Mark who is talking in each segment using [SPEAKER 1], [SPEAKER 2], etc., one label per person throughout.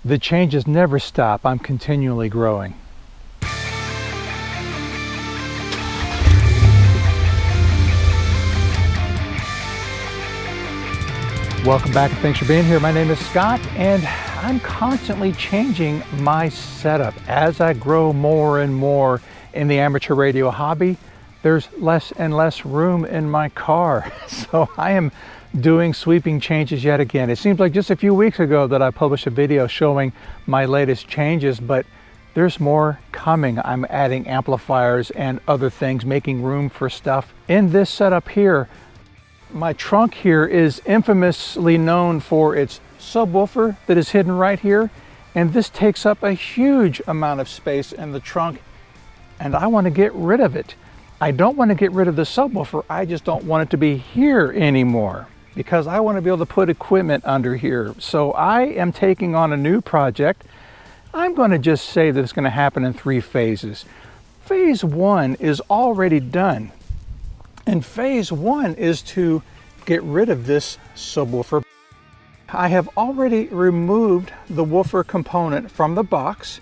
[SPEAKER 1] The changes never stop. I'm continually growing. Welcome back and thanks for being here. My name is Scott and I'm constantly changing my setup. As I grow more and more in the amateur radio hobby, there's less and less room in my car. So I am doing sweeping changes yet again. It seems like just a few weeks ago that I published a video showing my latest changes, but there's more coming. I'm adding amplifiers and other things, making room for stuff. In this setup here, my trunk here is infamously known for its subwoofer that is hidden right here, and this takes up a huge amount of space in the trunk, and I want to get rid of it. I don't want to get rid of the subwoofer, I just don't want it to be here anymore because I want to be able to put equipment under here. So I am taking on a new project. I'm going to just say that it's going to happen in 3 phases. Phase 1 is already done. And phase 1 is to get rid of this subwoofer. I have already removed the woofer component from the box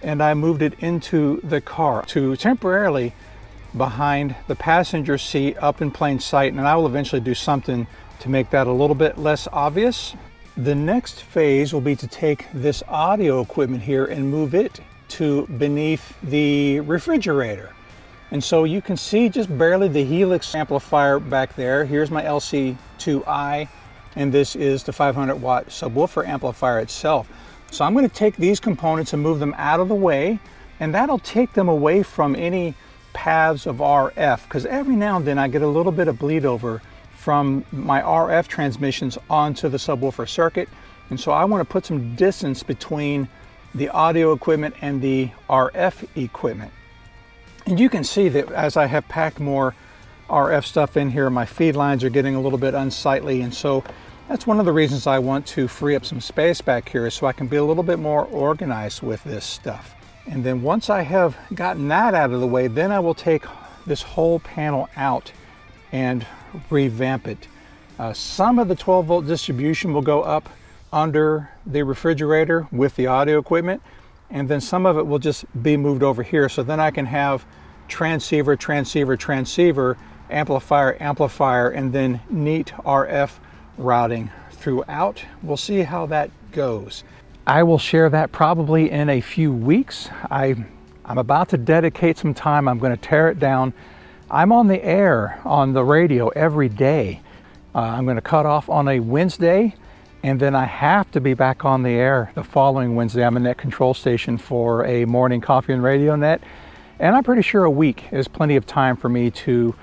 [SPEAKER 1] and I moved it into the car to temporarily behind the passenger seat up in plain sight, and I will eventually do something to make that a little bit less obvious. The next phase will be to take this audio equipment here and move it to beneath the refrigerator. And so you can see just barely the Helix amplifier back there. Here's my LC2i, and this is the 500 watt subwoofer amplifier itself. So I'm going to take these components and move them out of the way, and that'll take them away from any paths of RF, because every now and then I get a little bit of bleed over from my RF transmissions onto the subwoofer circuit. And so I want to put some distance between the audio equipment and the RF equipment. And you can see that as I have packed more RF stuff in here, my feed lines are getting a little bit unsightly. And so that's one of the reasons I want to free up some space back here so I can be a little bit more organized with this stuff. And then once I have gotten that out of the way, then I will take this whole panel out and revamp it. Some of the 12 volt distribution will go up under the refrigerator with the audio equipment, and then some of it will just be moved over here. So then I can have transceiver, transceiver, transceiver, amplifier, amplifier, and then neat RF routing throughout. We'll see how that goes. I will share that probably in a few weeks. I'm about to dedicate some time. I'm going to tear it down. I'm on the air on the radio every day. I'm going to cut off on a Wednesday, and then I have to be back on the air the following Wednesday. I'm a net control station for a morning coffee and radio net, and I'm pretty sure a week is plenty of time for me to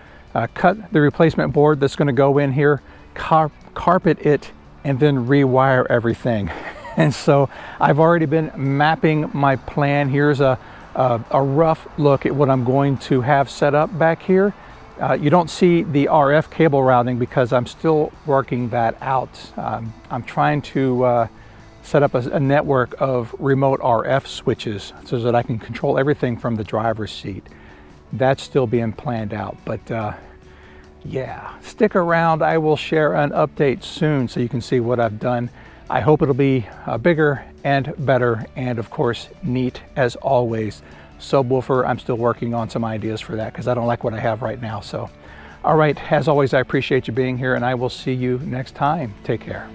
[SPEAKER 1] cut the replacement board that's going to go in here, carpet it, and then rewire everything. And so I've already been mapping my plan. Here's a rough look at what I'm going to have set up back here. You don't see the RF cable routing because I'm still working that out. I'm trying to set up a network of remote RF switches so that I can control everything from the driver's seat. That's still being planned out, but yeah, stick around. I will share an update soon so you can see what I've done. I hope it'll be bigger and better, and of course, neat as always. Subwoofer, I'm still working on some ideas for that because I don't like what I have right now. So, all right, as always, I appreciate you being here, and I will see you next time. Take care.